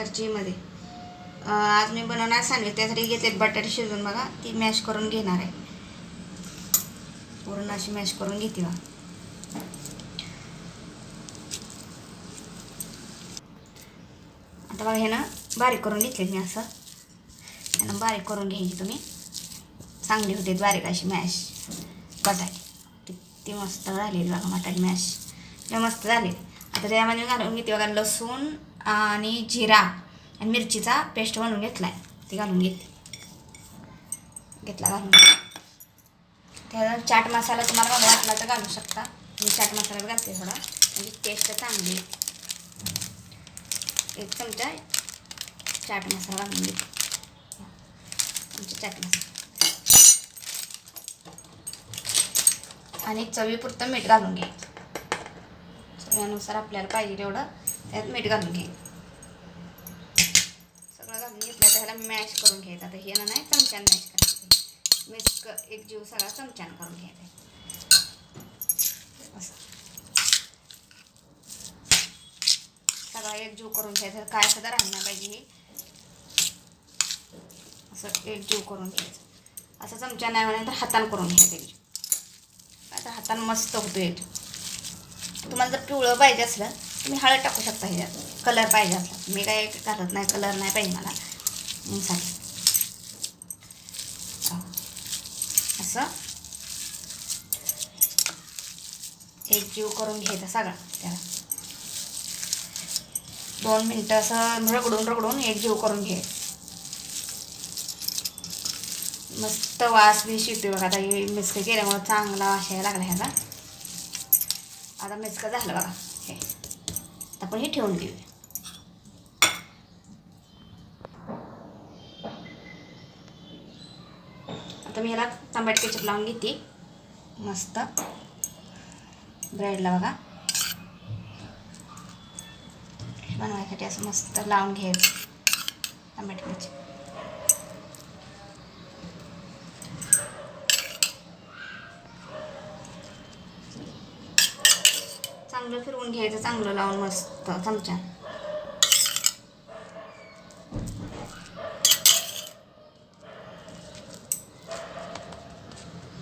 महाराष्ट्राची मध्ये आज मी बनवणार सँडविच. त्यासाठी घेते बटाटे शिजवून बघा. ती मॅश करून घेणार आहे. पूर्ण अशी मॅश करून घेते बघा. आता बघा हे ना बारीक करून घेतले मी. असं यांना बारीक करून घ्यायची तुम्ही. चांगली होते बारीक अशी मॅश बटाटे. किती मस्त झालेली बघा बटाटे मॅश. लय मस्त झाले. आता त्यामध्ये घालून घेते बघा लसूण आणि जिरा आणि मिरचीचा पेस्ट बनवून घेतलाय. ते घालून घेतला घालून. त्याला चाट मसाला तुम्हाला घालू वाटला तर घालू शकता. मी चाट मसाला घालते थोडा, म्हणजे टेस्ट चांगली. 1 चमचा चाट मसाला घालून घेते. चाट मसाला आणि चवीपुरतं मीठ घालून घ्यायचं. चवीनुसार आपल्याला पाहिजे तेवढं त्यात मीठ घालून घ्यायचं. सगळं घालून घेतलं तर ह्याला मॅश करून घ्यायचं. आता हे ना नाही चमच्यानं मॅश करायचं. मिक्स एक जीव सगळा चमच्यानं करून घ्यायचा. असं सगळा एक जीव करून घ्यायचं. काय सुद्धा राहिलं नाही पाहिजे. हे असं एक जीव करून घ्यायचं. असं चमचा नाही म्हणून तर हातानं करून घ्यायचं एक जीव. आता हातानं मस्त होतो एक जीव. तुम्हाला जर पिवळं पाहिजे असलं तुम्ही हळद टाकू शकता. ह्याच्यात कलर पाहिजे असला. मी काय घालत नाही, कलर नाही पाहिजे मला साठी. असं एक जीव करून घ्यायचा सगळा. त्याला 2 मिनटं असं रगडून एक जीव करून घ्यायचं. मस्त वास बी शिवते बघा. आता हे मिक्स केल्यामुळं चांगला वास यायला लागला ह्याचा. आता मिक्स झालं बघा. हे आपण हे ठेवून देऊया. आता मी ह्याला टमाटर केचप लावून घेते मस्त ब्रेडला बघा. बनवायसाठी असं मस्त लावून घ्यायचं टमाटर केचप. चांगलं फिरवून घ्यायचं, चांगलं लावून मस्त चमचा.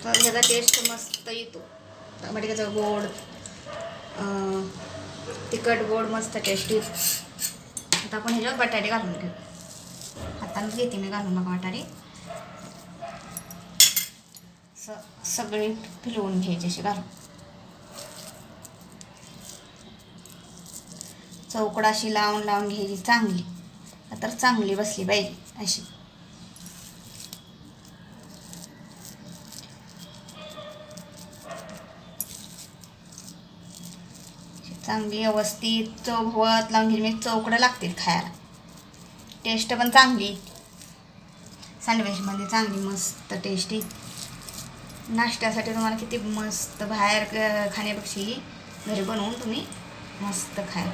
तर ह्याचा टेस्ट मस्त येतो. टमाट्याचा गोड तिखट गोड मस्त टेस्ट येतो. आता आपण ह्याच्यावर बटाटे घालून घेऊ. हातानेच घेते मी घालून बघा बटाटे. सगळे फिरवून घ्यायचे असे घालून. चौकड अशी लावून घ्यायची चांगली. तर चांगली बसली पाहिजे अशी. चांगली व्यवस्थित चौकट लावून घ्यायची. म्हणजे चौकडं लागतील खायला. टेस्ट पण चांगली. सँडविचमध्ये चांगली मस्त टेस्ट येईल. नाश्त्यासाठी तुम्हाला किती मस्त. बाहेर खाण्यापेक्षा घरी बनवून तुम्ही मस्त खायला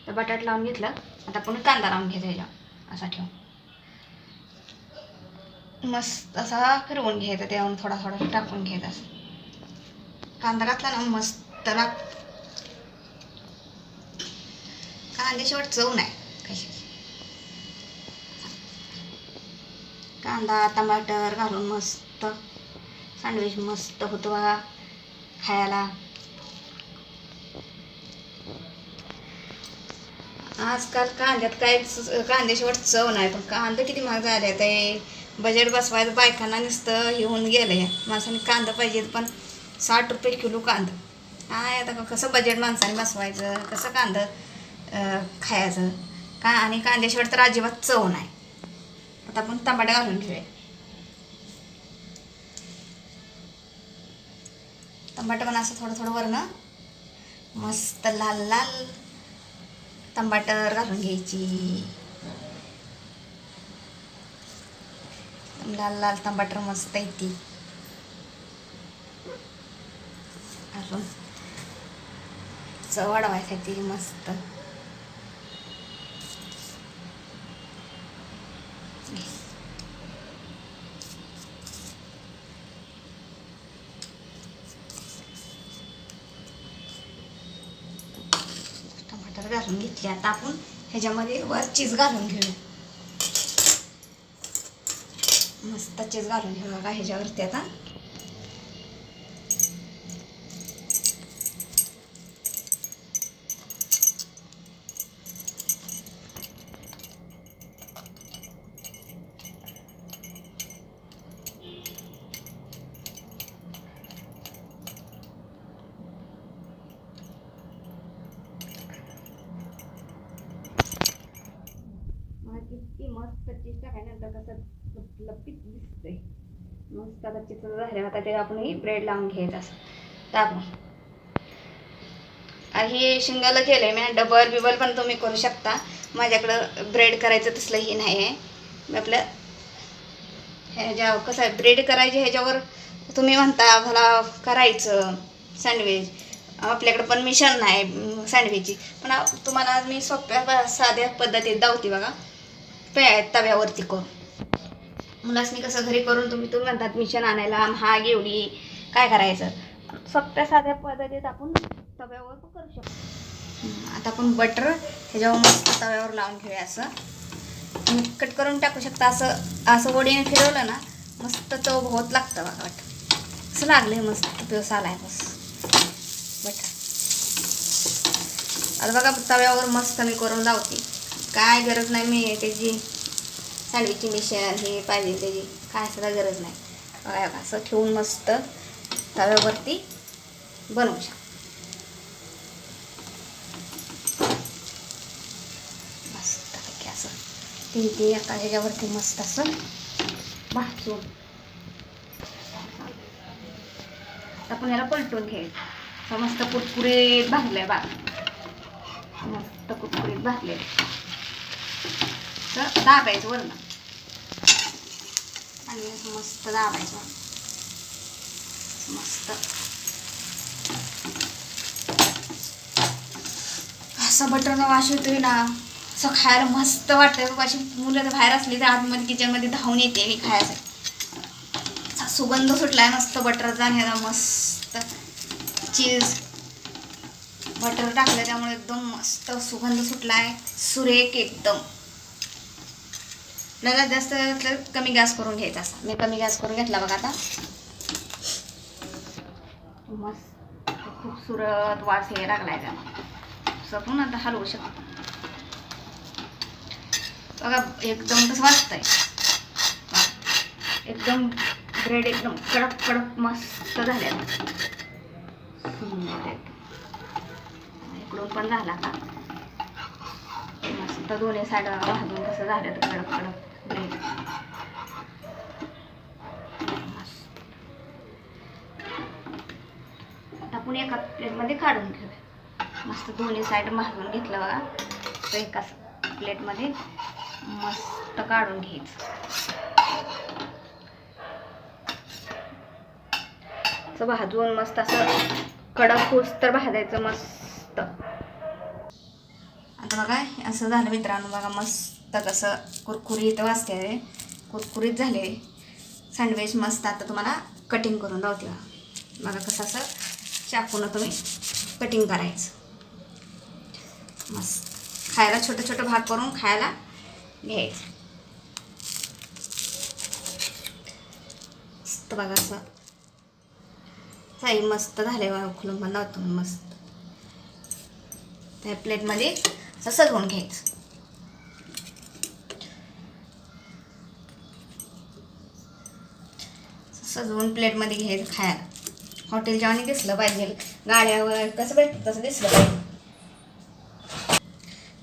तर बटाट लावून घेतलं. आता आपण कांदा लावून घ्यायचा ह्याच्यावर असा ठेवून. मस्त असा फिरवून घ्यायचा. त्यावरून थोडा थोडा टाकून घ्यायचा. कांदा घातला ना मस्त लागतो. कांद्याशिवाय चव नाही कशाची. कांदा टमाटर घालून मस्त सँडविच मस्त होतो बघा खायला. आजकाल कांद्यात काय कांद्याशिवाय चव नाही. पण कांदा किती महाग झाले. ते बजेट बसवायचं बायकांना नुसतं हे होऊन गेलं. माणसाने कांदा पाहिजे पण 60 रुपये किलो कांदा. काय आता कसं बजेट माणसाने बसवायचं, कसं कांदा खायचं का. आणि कांद्याशिवाय तर अजिबात चव नाही. आता आपण टमाटर घालून घेऊया. टमाटर पण असं थोडं थोडं वरनं मस्त लाल लाल टमाटर घालून घ्यायची. लाल लाल टमाटर मस्त येते घालून. चव वाढवायसाठी मस्त घालून घेतली. आता आपण ह्याच्यामध्ये वर चीज घालून घेऊ. मस्त चीज घालून घेऊ बघा ह्याच्यावरती. आता किती मस्त चीज टाकायनंतर कसं लपीत दिसतंय मस्त. आता चीज झाले. आता ते आपण ही ब्रेड लावून घ्यायचं असं टाकून. हे शिंगाला केलंय मी. डबल बिबल पण तुम्ही करू शकता. माझ्याकडं ब्रेड करायचं तसलंही नाही आहे. मी आपलं ह्याच्या कसं आहे ब्रेड करायचे ह्याच्यावर तुम्ही म्हणता मला करायचं सँडविच. आपल्याकडं पण मिशन नाही सँडविचची. पण तुम्हाला मी सोप्या साध्या पद्धतीत दावते बघा. तव्यावरती करून मुलासनी कसं घरी करून तुम्ही म्हणतात मिशन आणायला महाग एवढी काय करायचं. सोप्या साध्या पद्धतीत आपण तव्यावर करू शकतो. आता आपण बटर ह्याच्यावर मस्त तव्यावर लावून घेऊया. असं कट करून टाकू शकता. असं असं वडीने फिरवलं ना मस्त चव बहुत लागतं बघा. वाटतं असं लागले मस्त पिवसा आलाय बस बटर. आता बघा तव्यावर मस्त मी करून लावते. काय गरज नाही मी त्याची सँडविचची मिशन हे पाहिजे त्याची काय सुद्धा गरज नाही. बघा असं ठेवून मस्त तव्यावरती बनवू शकतो. मस्तपैकी असं तीन एका ह्याच्यावरती मस्त असं भाजून आपण याला पलटून घ्यायचं. मस्त कुरकुरीत भाजलंय बघा. मस्त कुरकुरीत भाजले. तर दाबायचं वरण आणि मस्त दाबायचं मस्त. असं बटरनं वास येतोय ना असं खायला मस्त वाटतं. अशी मुलं तर बाहेर असली तर आतमध्ये किचनमध्ये धावून येते मी खायचं. सुगंध सुटलाय मस्त बटरचा आणि ह्याला मस्त चीज बटर टाकलं त्यामुळे एकदम मस्त सुगंध सुटलाय सुरेख एकदम. आपल्याला जास्त कमी गॅस करून घ्यायचा असा. मी कमी गॅस करून घेतला बघा. आता मस्त खूपसुरत वास हे लागलाय त्याला. असं पण आता हलवू शकतो बघा. एकदम कसं वाजतंय एकदम ब्रेड एकदम कडक कडक मस्त झाले. इकडून पण झाला का मस्त. दोन्ही साईड भाजून कसं झालं तर कडक कडक ब्रेड. आपण एका प्लेटमध्ये काढून घेऊया. मस्त दोन्ही साईड भाजून घेतलं बघा. तर एका प्लेटमध्ये मस्त काढून घ्यायचं. असं भाजून मस्त असं कडक होस तर भाजायचं मस्त. आता बघा असं झालं मित्रांनो. बघा मस्त कसं कुरकुरीत वाजते. कुरकुरीत झाले सँडविच मस्त. आता तुम्हाला कटिंग करून लावते बघा. कसं असं चाकून तुम्ही कटिंग करायचं मस्त. खायला छोटे छोटे भाग करून खायला घ्यायचं मस्त. बघा असं साई मस्त झाले बघा. खुलून पण लावतो मस्त. त्या प्लेटमध्ये असं सजवून घ्यायचं. सजवून प्लेटमध्ये घ्यायचं खायला. हॉटेल जेवणी दिसलं पाहिजे. गाड्यावर कसं भेटतं तसं दिसलं पाहिजे.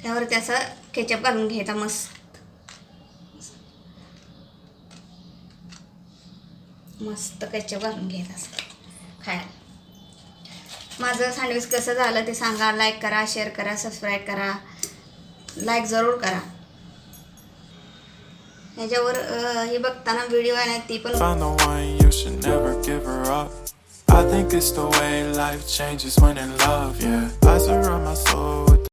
त्यावरती असं केचप घालून घ्यायचा मस्त. मस्त केचप घालून घ्यायचं असं खायला. माझं सँडविच कसं झालं ते सांगा. लाईक करा, शेअर करा, सबस्क्राईब करा. लाईक जरूर करा. ह्याच्यावर हे बघताना व्हिडिओ आहे ना ती पण. I think it's the way life changes when in love, yeah.